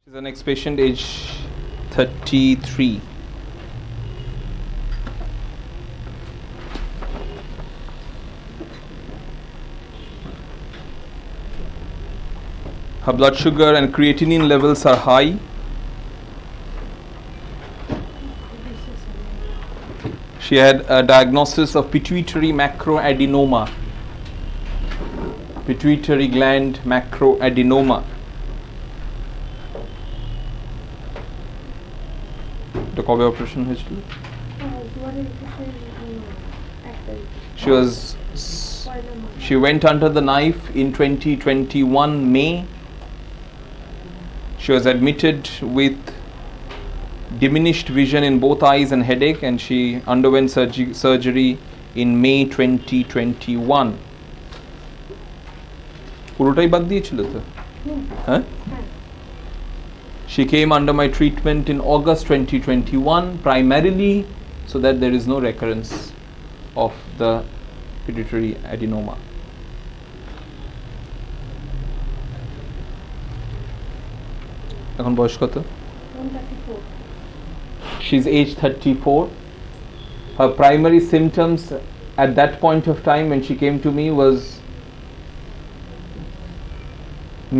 She's the next patient, age 33. Her blood sugar and creatinine levels are high. She had a diagnosis of pituitary macroadenoma. Pituitary gland macroadenoma. The কবে operation হয়েছিল? She went under the knife in 2021 May. She was admitted with diminished vision in both eyes and headache, and she underwent surgery in May 2021. পুরোটাই বাদ দিয়েছিল তো? হ্যাঁ? She came under my treatment in August 2021, primarily so that there is no recurrence of the pituitary adenoma. এখন বয়স কত? 34. She's age 34. Her primary symptoms at that point of time when she came to me was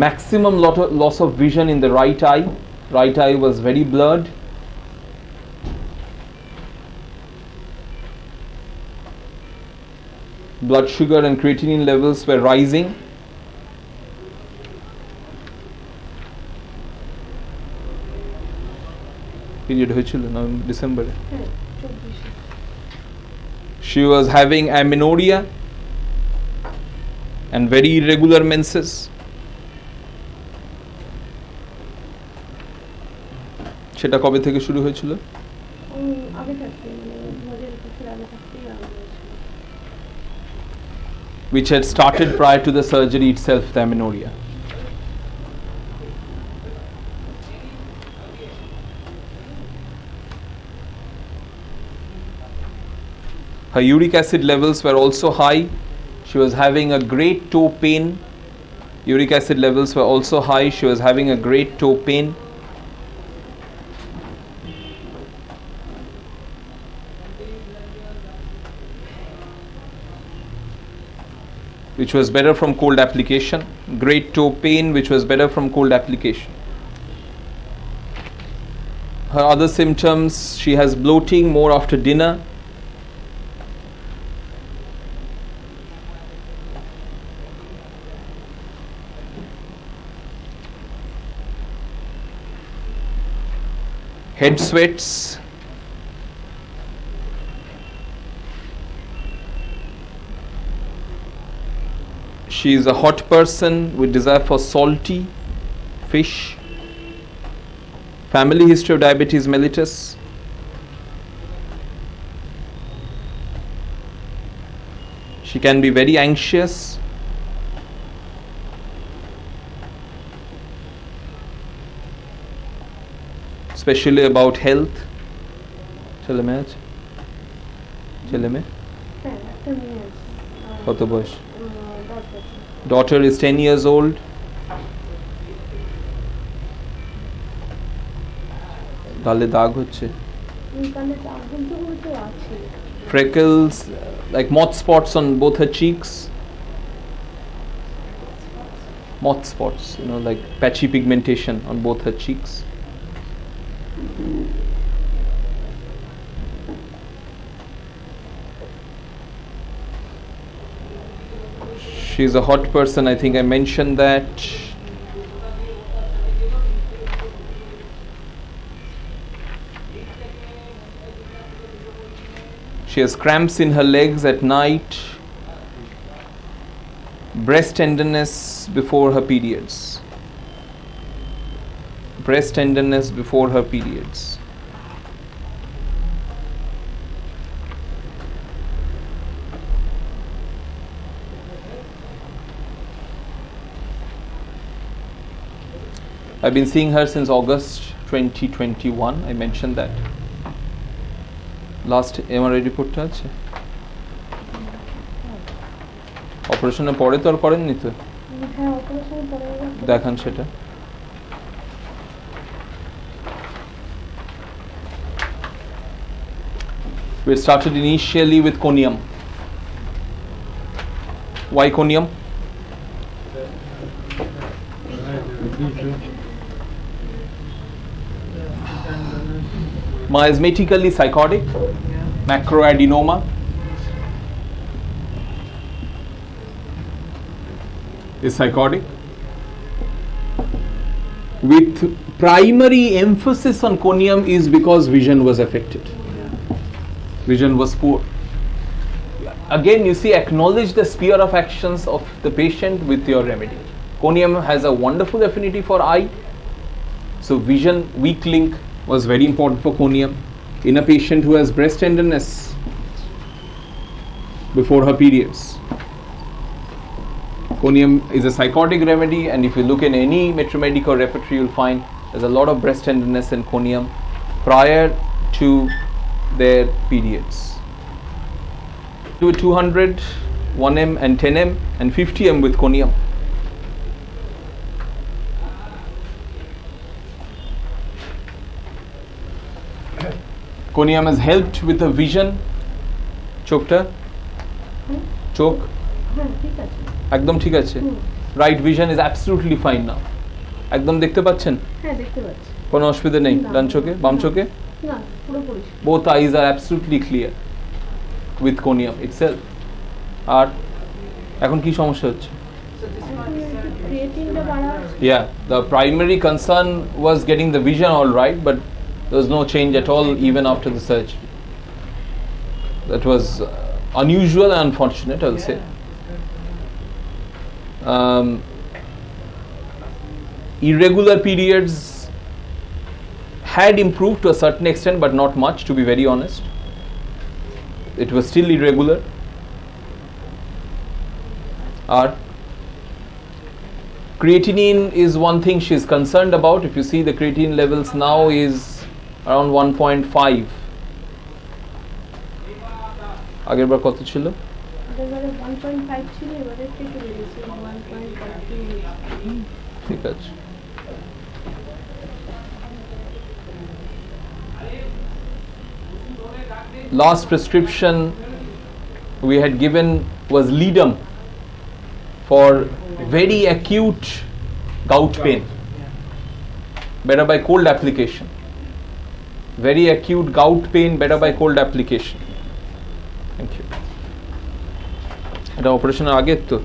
maximum loss of vision in the right eye. Right eye was very blurred. Blood sugar and creatinine levels were rising. Period হয়েছিল না ডিসেম্বরে? She was having amenorrhea and very irregular menses. সেটা কবে থেকে শুরু হয়েছিল? আগে থাকতে মানে 2025 আগে থাকতেই Which had started prior to the surgery itself, the amenorrhea. Her uric acid levels were also high. She was having a great toe pain. Uric acid levels were also high. She was having a great toe pain. Which was better from cold application. Great toe pain, which was better from cold application. Her other symptoms, she has bloating more after dinner. Head sweats. She is a hot person with desire for salty fish. Family history of diabetes mellitus. She can be very anxious. Especially about health. ছেলে মেয়ে আছে? ছেলে মেয়ে? হ্যাঁ একটা মেয়ে আছে। কত বয়স? Daughter is 10 years old. গালে দাগ হচ্ছে? গালে দাগ বলতে আছে। Freckles, like moth spots on both her cheeks. Moth spots, you know, like patchy pigmentation on both her cheeks. She's a hot person, I think I mentioned that. She has cramps in her legs at night. Breast tenderness before her periods. Breast tenderness before her periods. I've been seeing her since August 2021. I mentioned that. Last MRI report আছে? অপারেশনের পরে তো আর করেননি তো? হ্যাঁ অপারেশনের পরে দেখান সেটা। We started initially with conium. Why conium? Miasmatically psychotic, macroadenoma. Is psychotic with primary emphasis on conium is because vision was affected. Vision was poor. Again, you see, acknowledge the sphere of actions of the patient with your remedy. Conium has a wonderful affinity for eye, so vision weak link was very important for conium. In a patient who has breast tenderness before her periods, conium is a psychotic remedy, and if you look in any Metromedica repertory, you'll find there's a lot of breast tenderness in conium prior to their periods. Do 200, 1m and 10m and 50m with conium. Conium has helped with the vision. Chokta? Chok? একদম ঠিক আছে, right vision is absolutely fine নাও, একদম দেখতে পাচ্ছেন? হ্যাঁ দেখতে পাচ্ছি, কোনো অসুবিধা নেই। ডান চোখে, বাম চোখে? না, পুরো পরিষ্কার। both eyes are absolutely clear with conium itself. আর এখন কি সমস্যা হচ্ছে? Yeah, the primary concern was getting the vision all right, but there was no change at all even after the surgery. That was unusual and unfortunate, I'll say. Irregular periods had improved to a certain extent, but not much, to be very honest. It was still irregular. Our creatinine is one thing she is concerned about. If you see, the creatinine levels now is around 1.5. আগের বার কত ছিল? আগেরবারে 1.5 ছিল, এবারে একটু বেড়েছে 1.5। ঠিক আছে। Last prescription we had given was Lidum for very acute gout pain, better by cold application. Very acute gout pain, better by cold application. Thank you. এটা অপারেশনের আগে তো?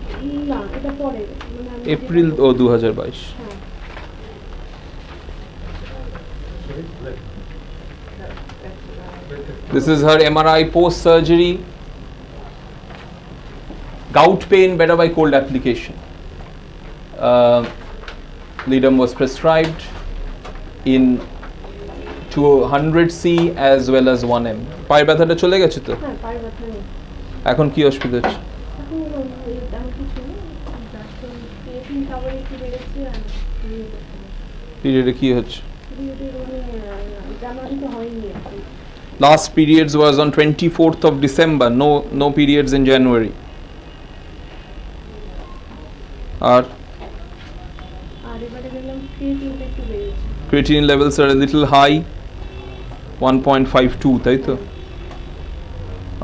না, এটা পরে, April 2022। This is her MRI post surgery. Gout pain, better by cold application. Lidum was prescribed in 200C as well as 1m. পায়ের ব্যথাটা চলে গেছে তো? হ্যাঁ, পায়ের ব্যথা নেই। এখন কি অসুবিধা হচ্ছে? এখন তেমন কিছু নেই, জাস্ট ক্রিয়েটিন খাবার একটু বেড়েছে আর পিরিয়ডে কি হচ্ছে? পিরিয়ডের জানুয়ারিতে হয়নি আর কি। Last periods was on 24th of December. No periods in January. আর এবারে দেখলাম ক্রিয়েটিনটা একটু বেড়েছে। Creatinine levels are a little high, 1.52, তাই তো?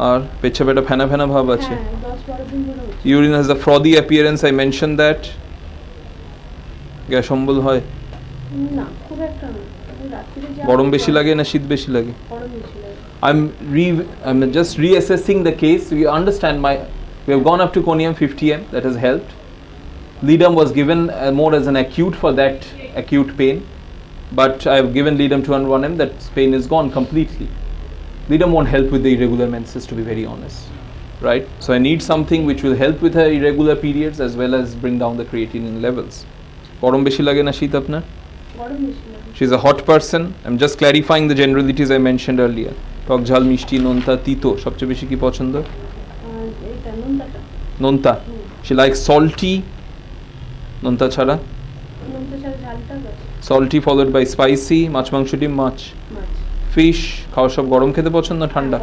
আর পেচ্ছাপেটা ফেনা ফেনা ভাব আছে। হ্যাঁ, 10-12 দিন ধরে হচ্ছে। Urine has a frothy appearance, I mentioned that. Gas অম্বল হয়? না, খুব একটা না। রাত্রিরে যা গরম বেশি লাগে না শীত বেশি লাগে? গরম বেশি লাগে। I'm just reassessing the case. We understand we have gone up to conium 50m, that has helped. Lidum was given more as an acute for that acute pain, but I have given Lidum 201m, that pain is gone completely. Lidum won't help with the irregular menses, to be very honest, right? So I need something which will help with her irregular periods as well as bring down the creatinine levels. গরম বেশি লাগে না শীত আপনার? গরম বেশি লাগে। She's a hot person. I'm just clarifying the generalities I mentioned earlier. টক ঝাল মিষ্টি নোনতা তিতো সবচেয়ে বেশি কি পছন্দ? এটা নোনতাটা। নোনতা। She likes salty. নোনতা ছাড়া? নোনতা ছাড়া ঝালটা আছে। Salty followed by spicy. মাছ মাংস ডিম মাছ। মাছ। Fish খাওয়া সব গরম খেতে পছন্দ না ঠান্ডা?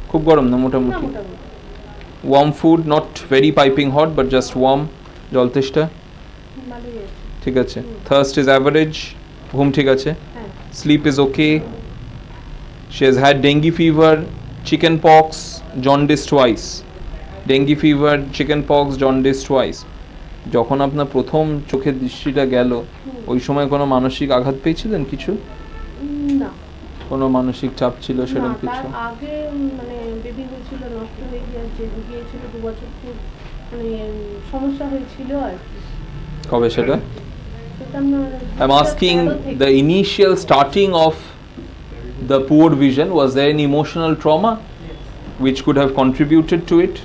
খুব গরম না মোটামুটি? Warm food, not very piping hot but just warm. জল তেষ্টা? ভালোই আছে। ঠিক আছে। Thirst is average. ঘুম ঠিক আছে? হ্যাঁ। Sleep is okay. She has had dengue fever, chicken pox, jaundice twice. Dengue fever, chicken pox, jaundice twice. যখন আপনার প্রথম চোখের দৃষ্টিটা গেল ওই সময় কোনো মানসিক আঘাত পেয়েছিলেন কিছু? না, কোনো মানসিক চাপ ছিল সেরকম কিছু? তার আগে মানে বেবি হয়েছিল, নষ্ট হয়ে গিয়েছিল 2 বছর, খুব মানে সমস্যা হয়েছিল আর কি। কবে সেটা? I'm asking the initial starting of the poor vision, was there any emotional trauma which could have contributed to it?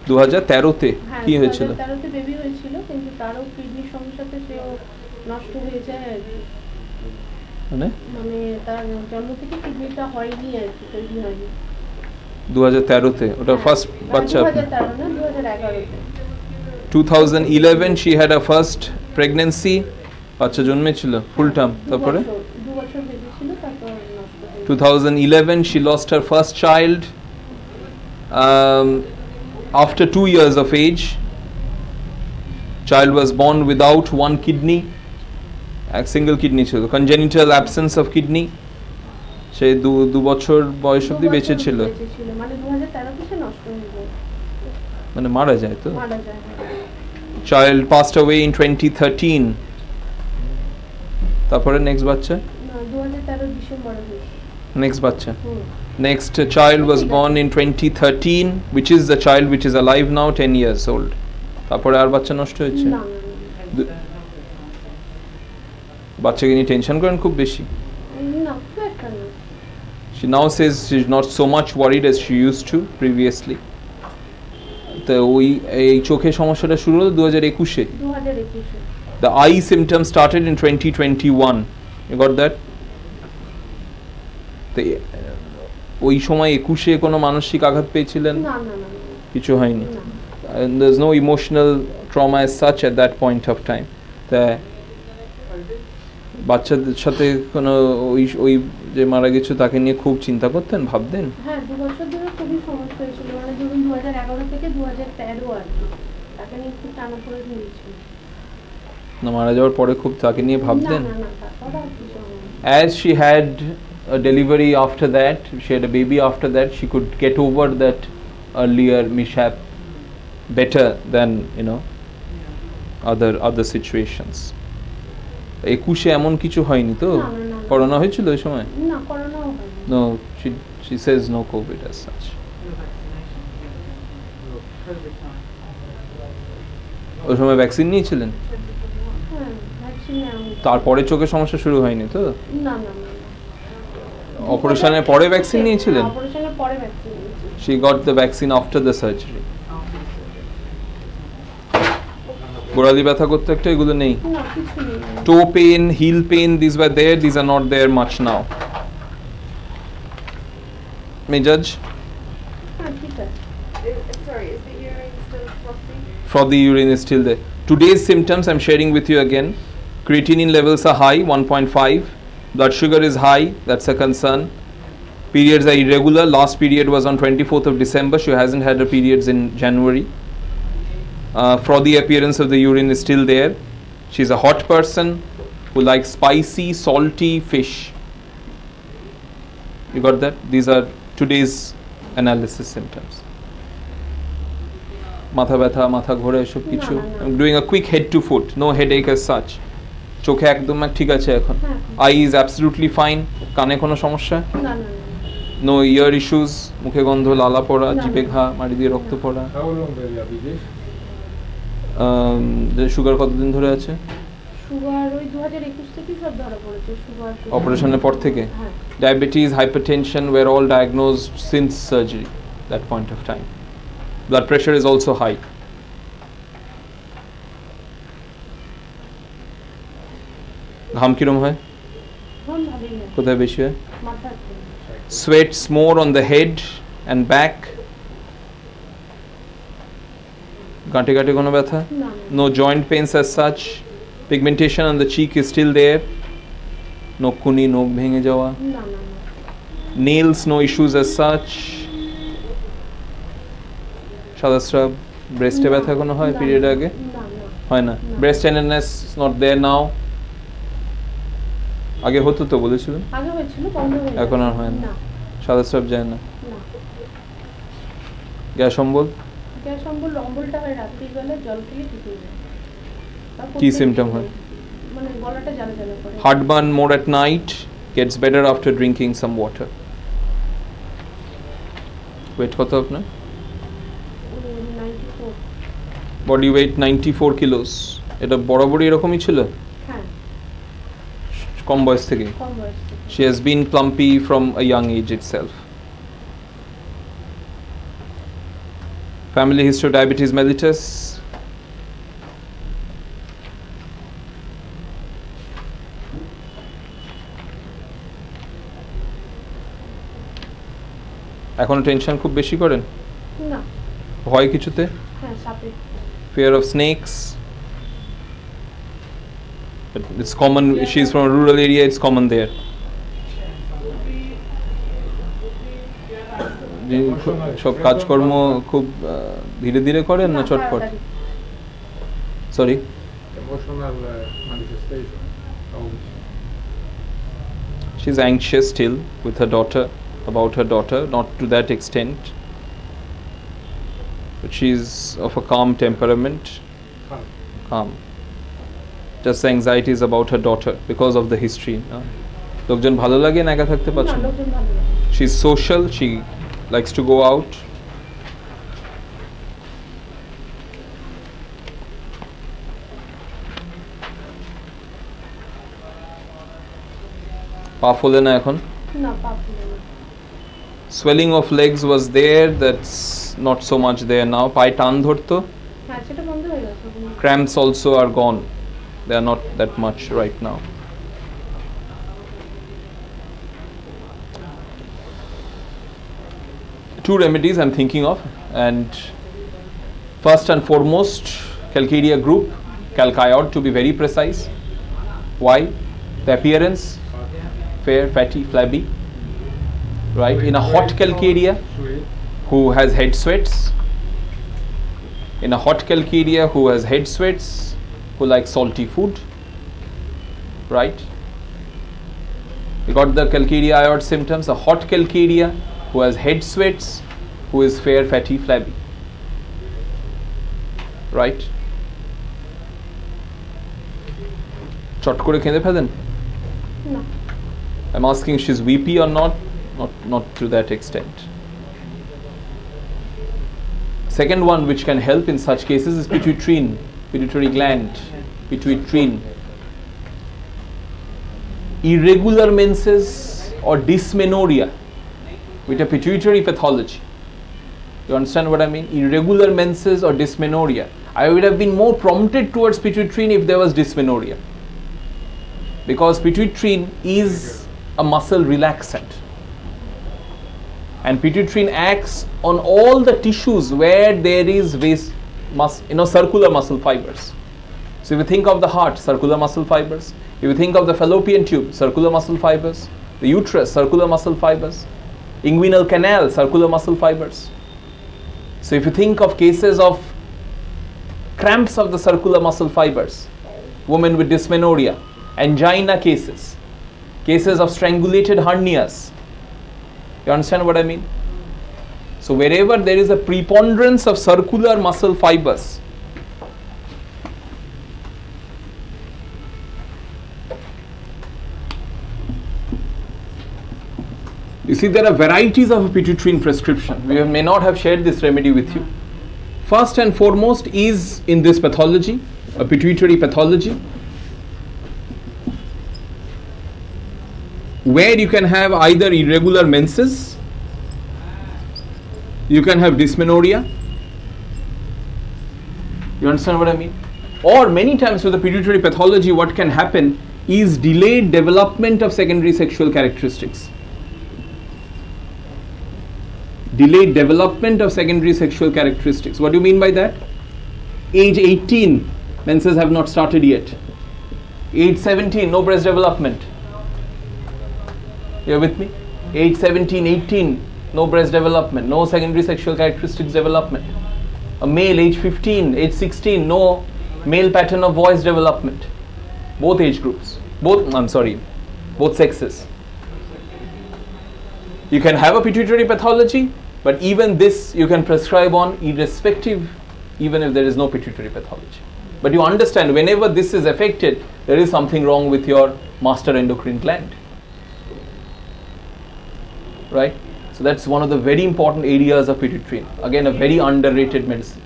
2013 তে কি হয়েছিল? 2013 তে বেবি হয়েছিল, কিন্তু তারও কিডনি সমস্যাতে সেও নষ্ট হয়ে যায় আর কি। মানে তার জন্ম থেকে কিডনিটা হয়নি আর কি, তৈরি হয়নি। 2013 তে ওটা ফার্স্ট বাচ্চা? 2013 না, 2011 তে। 2011 she had a first pregnancy, বাচ্চা জন্মেছিল ফুল টার্ম, তারপরে 2 বছর বেবি ছিল, তারপর নষ্ট হয়ে 2011 she lost her first child after 2 years of age. Child was born without one kidney, a single kidney ছিল, congenital absence of kidney. সে 2 বছর বয়স অবধি বেঁচে ছিল, মানে 2013 তে সে নষ্ট হয়ে যায়, মানে মারা যায়। তো মারা যায়। child passed away in 2013. তারপরে নেক্সট বাচ্চা না, 2013 ডিসেম্বরে হয়েছে নেক্সট বাচ্চা। Next child was born in 2013, which is the child which is alive now, 10 years old. তারপরে আর বাচ্চা নষ্ট হয়েছে? না, বাচ্চাকে নিয়ে টেনশন করেন খুব বেশি? না, খুব একটা না। She now says she's not so much worried as she used to previously. তো ওই এই চোখের সমস্যাটা শুরু হলো 2021 এ। 2021 এ। The eye symptoms started in 2021. You got that? তো ওই সময় 21 এ কোনো মানসিক আঘাত পেয়েছিলেন? না, কিছু হয়নি। And there's no emotional trauma as such at that point of time. তা বাচ্চাদের সাথে কোনো ওই যে মারা গেছে তাকে নিয়ে খুব চিন্তা করতেন, ভাবতেন? হ্যাঁ, 2 বছর ধরে খুবই সমস্যা হয়েছিল, মানে ধরুন 2011 থেকে 2013 আর কি, তাকে নিয়ে খুব টানাপোড়েন হয়েছিল। না, মারা যাওয়ার পরে খুব তাকে নিয়ে ভাবতেন? না, তারপর আর কিছু হয়নি। As she had a delivery after that, she had a baby after that, she could get over that earlier mishap better than, you know, other situations. 21 এ এমন কিছু হয়নি তো? করোনা হয়েছিল ওই সময়? না, করোনাও হয়নি। No, she says no COVID as such. ওই সময় ভ্যাকসিন নিয়েছিলেন? হ্যাঁ, ভ্যাকসিন নেওয়া। তারপরে চোখের সমস্যা শুরু হয়নি তো? না। অপারেশনের পরে ভ্যাকসিন নিয়েছিলেন? অপারেশনের পরে ভ্যাকসিন নিয়েছি। She got the vaccine after the surgery. গোড়ালি ব্যথা করতে একটা এগুলো নেই? না, কিছু নেই। Toe pain, heel pain, these were there, these are not there much now. May judge? হ্যাঁ, ঠিক আছে। Sorry, is the urine still frothy? Frothy urine is still there. Today's symptoms I'm sharing with you again. Creatinine levels are high, 1.5. Blood sugar is high, that's a concern. Periods are irregular. Last period was on 24th of December. She hasn't had her periods in January. Frothy appearance of the urine is still there. She's a hot person who likes spicy, salty fish. You got that? These are today's analysis symptoms. Matha ব্যথা, মাথা ঘোরা এসব কিছু? I'm doing a quick head to foot. No headache as such. চোখে একদম ঠিক আছে এখন? Eye is absolutely fine. কানে কোনো সমস্যা? না। No ear issues, মুখে গন্ধ, লালা পড়া, জিভে ঘা, মাড়ি দিয়ে রক্ত পড়া? সুগার কতদিন ধরে আছে? সুগার ওই 2021 থেকে সব ধরা পড়েছে, সুগার অপারেশনের পর থেকে? Diabetes, hypertension were all diagnosed since surgery, that point of time. Blood pressure is also high. ঘাম কিরম হয়? কোথায় বেশি হয়? Sweats more on the head and back. গাঁটে গাঁটে কোনো ব্যথা? No joint pains as such. Pigmentation on the cheek is still there. নখকুনি, নখ ভেঙে যাওয়া? Nails, no issues as such. সাদা স্রাব, ব্রেস্টে ব্যথা কোনো হয় পিরিয়ড আগে? হয় না। Breast tenderness is not there now. আগে হতো তো বলেছিলেন? আগে হয়েছিল, বন্ধ হয়ে গেছে। এখন আর হয় না। সাদা স্রাব যায় না। গ্যাস অম্বল গ্যাস অম্বল অম্বলটা হয় রাত্রিবেলা জল খেলে ঠিক হয়ে যায় কি symptom হয়? মানে গলাটা জ্বালা জ্বালা করে heartburn more at night, gets better after drinking some water. Weight কত আপনার? 94 Body weight 94 kilos. এটা বরাবরই এরকমই ছিল হ্যাঁ কম বয়স থেকে? কম বয়স থেকে She has been plumpy from a young age itself. Family history of diabetes mellitus. এখনো টেনশন খুব বেশি করেন? না ভয় কিছুতে? হ্যাঁ সাপে Fear of snakes? But it's common, she's from a rural area, it's common there. সব কাজকর্ম খুব ধীরে ধীরে করেন না চটপট? Sorry Emotional manifestation. she's anxious still with her daughter, about her daughter, not to that extent, but she's of a calm temperament. Calm. Just anxiety is about her daughter because of the history. লোকজন ভালো লাগে না একা থাকতে পারছেন? লোকজন ভালো লাগে She's social, she likes to go out. পা ফোলে না এখন? না পা ফুলে না Swelling of legs was there, that's not so much there now. পায়ে টান ধরতো? হ্যাঁ সেটা বন্ধ হয়ে গেছে Cramps also are gone, they are not that much right now. Two remedies I'm thinking of, and first and foremost calcarea group, calciod to be very precise. Why? The appearance fair, fatty, flabby, right? In a hot calcarea who has head sweats, in a hot calcarea who has head sweats, who likes salty food, right? You got the calcarea iod symptoms. A hot calcarea who has head sweats, who is fair, fatty, flabby, right? চট করে খেতে ফেলেন? না I'm asking, she's weepy or not? Not to that extent. Second one which can help in such cases is pituitrin, pituitary gland, pituitrin. Irregular menses or dysmenorrhea with a pituitary pathology. You understand what I mean? Irregular menses or dysmenorrhea. I would have been more prompted towards pituitrin if there was dysmenorrhea, because pituitrin is a muscle relaxant, and pituitrin acts on all the tissues where there is circular muscle fibers. So if you think of the heart, circular muscle fibers. If you think of the fallopian tube, circular muscle fibers. The uterus, circular muscle fibers. Inguinal canal, circular muscle fibers. So if you think of cases of cramps of the circular muscle fibers, women with dysmenorrhea, angina cases of strangulated hernias. You understand what I mean? So wherever there is a preponderance of circular muscle fibers, you see, there are varieties of pituitrin prescription. We may not have shared this remedy with you. First and foremost is in this pathology, a pituitary pathology, where you can have either irregular menses, you can have dysmenorrhea. You understand what I mean? Or many times with the pituitary pathology, what can happen is delayed development of secondary sexual characteristics. Delayed development of secondary sexual characteristics. What do you mean by that? Age 18, menses have not started yet. Age 17, no breast development. You're with me? Age 17, 18, no breast development, no secondary sexual characteristics development. A male, age 15, age 16, no male pattern of voice development. Both age groups, both sexes. You can have a pituitary pathology But even this you can prescribe on irrespective, even if there is no pituitary pathology. But you understand, whenever this is affected, there is something wrong with your master endocrine gland. Right? So that's one of the very important areas of Pituitrin. Again, a very underrated medicine.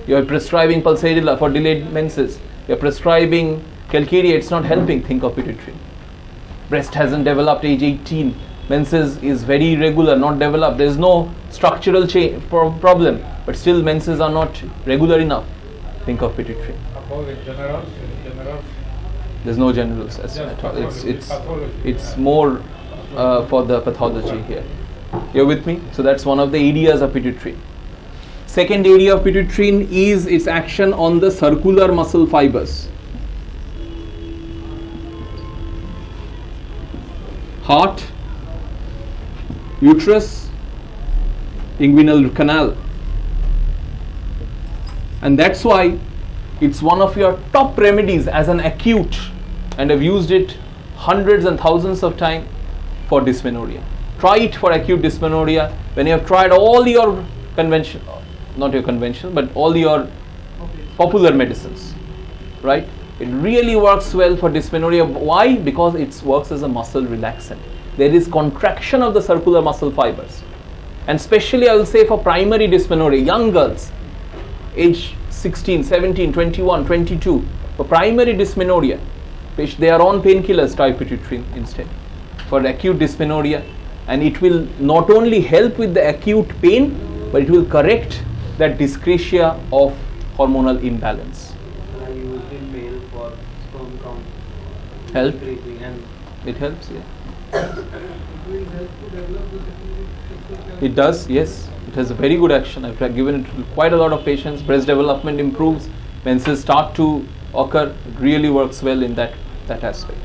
You are prescribing pulsatilla for delayed menses. You are prescribing calcarea, it's not helping. Think of Pituitrin. Breast hasn't developed age 18. Menses is very irregular, not developed. There is no structural problem, but still menses are not regular enough. Think of Pituitrin. Generals? There's no generals at all. It's more for the pathology here. You're with me? So that's one of the areas of Pituitrin. Second area of Pituitrin is its action on the circular muscle fibers. Heart, uterus, inguinal canal. And that's why it's one of your top remedies as an acute, and I've used it hundreds and thousands of times for dysmenorrhea. Try it for acute dysmenorrhea when you have tried all your conventional, not your conventional, but all your popular medicines, right? It really works well for dysmenorrhea. Why? Because it works as a muscle relaxant. There is contraction of the circular muscle fibers. And especially I will say for primary dysmenorrhea, young girls, age 16, 17, 21, 22, for primary dysmenorrhea, they are on painkillers, try Pituitrin instead. For acute dysmenorrhea, and it will not only help with the acute pain, but it will correct that dyscrasia of hormonal imbalance. I use in male for sperm count Help? increasing, and It helps, yeah. It does, yes. It has a very good action. I've given it to quite a lot of patients. Breast development improves, menses start to occur. It really works well in that aspect.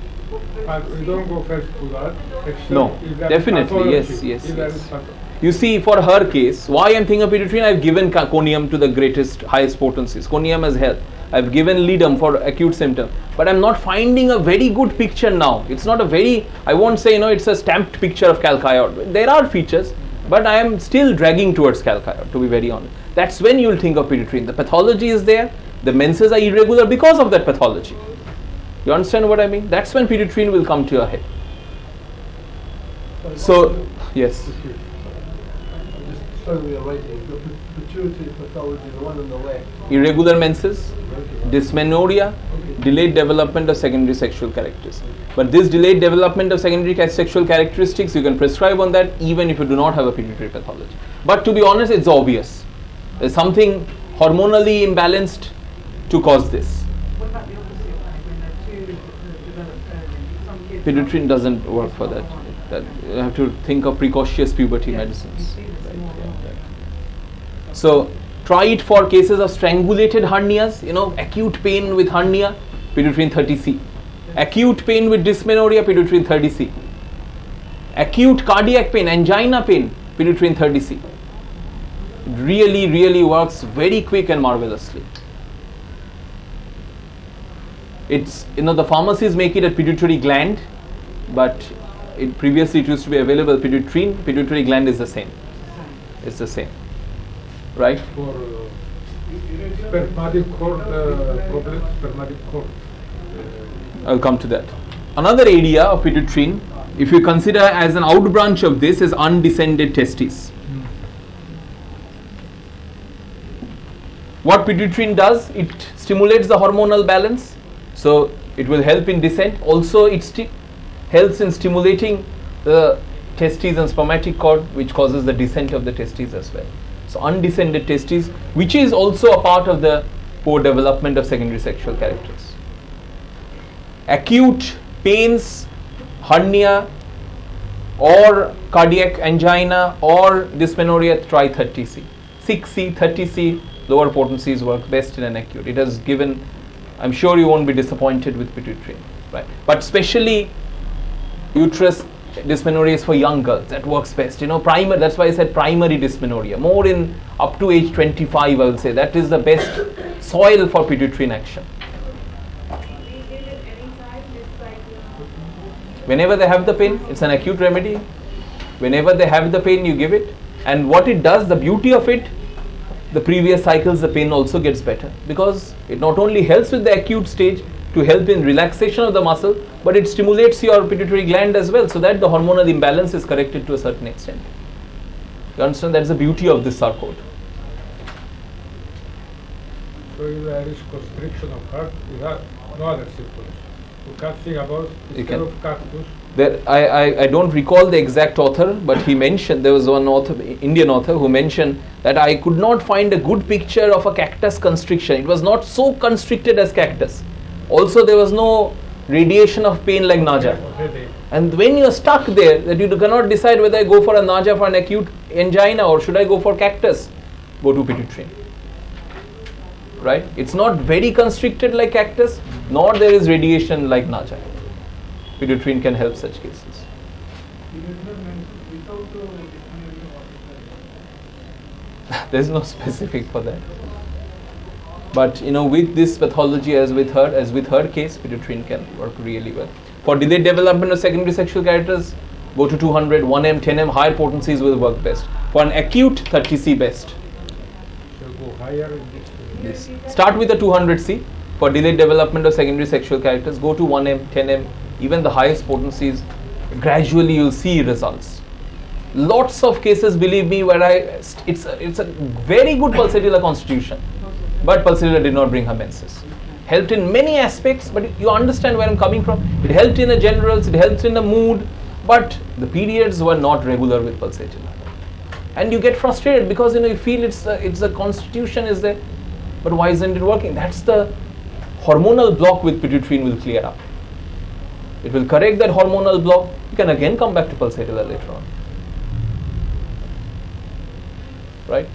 But we don't go first to that. Except No, if there is definitely, pathology. yes. If there is pathology. You see, for her case, why I'm thinking of Pituitrin, I've given conium to the greatest, highest potencies. Conium has helped. I've given lidum for acute symptom. But I'm not finding a very good picture now. It's not a very, I won't say, it's a stamped picture of calcium. There are features, but I am still dragging towards calcium, to be very honest. That's when you'll think of Pituitrin. The pathology is there. The menses are irregular because of that pathology. You understand what I mean? That's when Pituitrin will come to your head. So, yes. Sorry, we are writing. The pituitary pathology, the one on the left. Irregular menses, dysmenorrhea, delayed development of secondary sexual characteristics. But this delayed development of secondary sexual characteristics, you can prescribe on that even if you do not have a pituitary pathology. But to be honest, it's obvious. There's something hormonally imbalanced to cause this. What about the opposite, like when they're too developed early? Some kids Pituitrin doesn't work for that. You have to think of precocious puberty medicines. So try it for cases of strangulated hernias, acute pain with hernia, Pituitrin 30C. Acute pain with dysmenorrhea, Pituitrin 30C. Acute cardiac pain, angina pain, Pituitrin 30C. It really, really works very quick and marvelously. It's, the pharmacies make it a pituitary gland, but previously it used to be available. Pituitrin, pituitary gland is the same. It's the same. Right? For spermatic cord problem, spermatic cord. I'll come to that. Another area of Pituitrin, if you consider as an outbranch of this, is undescended testes. What Pituitrin does, it stimulates the hormonal balance, so it will help in descent. Also, it helps in stimulating the testes and spermatic cord, which causes the descent of the testes as well. So undescended testes, which is also a part of the poor development of secondary sexual characters. Acute pains, hernia, or cardiac angina, or dysmenorrhea, try 30C. 6C, 30C, lower potencies work best in an acute. It has given, I'm sure you won't be disappointed with Pituitrin, right? But especially uterus dysmenorrhea is for young girls. That works best. That's why I said primary dysmenorrhea. More in up to age 25, I will say. That is the best soil for Pituitrin action. Whenever they have the pain, it's an acute remedy. Whenever they have the pain, you give it. And what it does, the beauty of it, the previous cycles, the pain also gets better, because it not only helps with the acute stage to help in relaxation of the muscle, but it stimulates your pituitary gland as well, so that the hormonal imbalance is corrected to a certain extent. You understand? That's the beauty of this sarcode. So if there is constriction of heart, you have no other symptoms. You can think about instead of cactus. There, I don't recall the exact author, but he mentioned, there was one author, Indian author, who mentioned that I could not find a good picture of a cactus constriction. It was not so constricted as cactus. Also, there was no radiation of pain like nausea. And when you're stuck there, that you cannot decide whether I go for a nausea for an acute angina or should I go for cactus, go to Pituitrin. Right? It's not very constricted like cactus, nor there is radiation like nausea. Pituitrin can help such cases. There's no specific for that. But with this pathology, as with her case, Pituitrin can work really well. For delayed development of secondary sexual characters, go to 200, 1M, 10M, higher potencies will work best. For an acute, 30C best. So go higher in this. Yes. Start with the 200C. For delayed development of secondary sexual characters, go to 1M, 10M, even the highest potencies. Gradually you'll see results. Lots of cases, believe me, where it's a very good pulsatilla constitution, but pulsatilla did not bring her menses. Helped in many aspects, but you understand where I'm coming from. It helped in the generals, it helped in the mood, but the periods were not regular with pulsatilla. And you get frustrated because you feel it's the constitution is there, but why isn't it working? That's the hormonal block with Pituitrin will clear up. It will correct that hormonal block. You can again come back to pulsatilla later on. Right?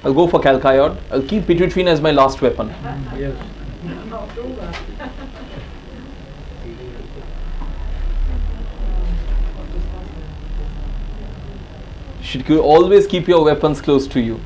I'll go for calciode. I'll keep Pituitrin as my last weapon. Yes. Should always keep your weapons close to you.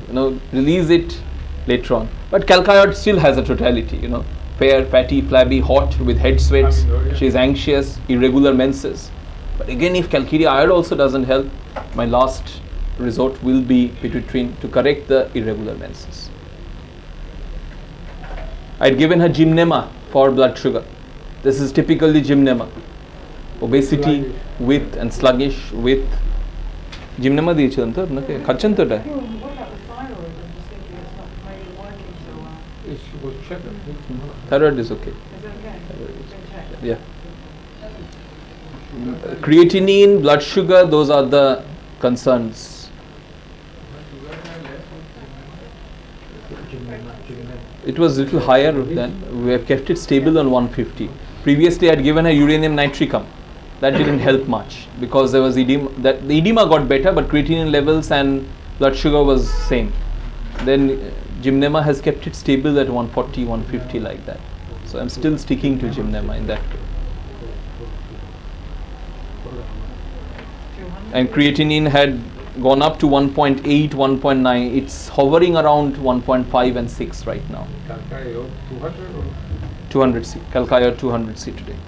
Release it later on. But calciode still has a totality. Fair, fatty, flabby, hot, with head sweats. She is anxious, irregular menses. But again, if calcarea iode also doesn't help, my last resort will be Pituitrin to correct the irregular menses. I'd given her gymnema for blood sugar. This is typically gymnema. Obesity with and sluggish with. Gymnema দিয়েছিলাম তো আপনাকে খাচ্ছেন তো এটা What about the thyroid? I'm just thinking it's not maybe working so well. It was checked. Thyroid is okay. Is it okay? Thyroid is Been checked. Yeah. Creatinine, blood sugar, those are the concerns. It was a little higher than, we have kept it stable on 150. Previously I had given her uranium nitricum. That didn't help much because there was edema. The edema got better, but creatinine levels and blood sugar was same. Then gymnema has kept it stable at 140, 150 like that. So I'm still sticking to gymnema in that way. And creatinine had gone up to 1.8, 1.9. It's hovering around 1.5 and 6 right now. Calciode 200 or 200C, calciode 200C today.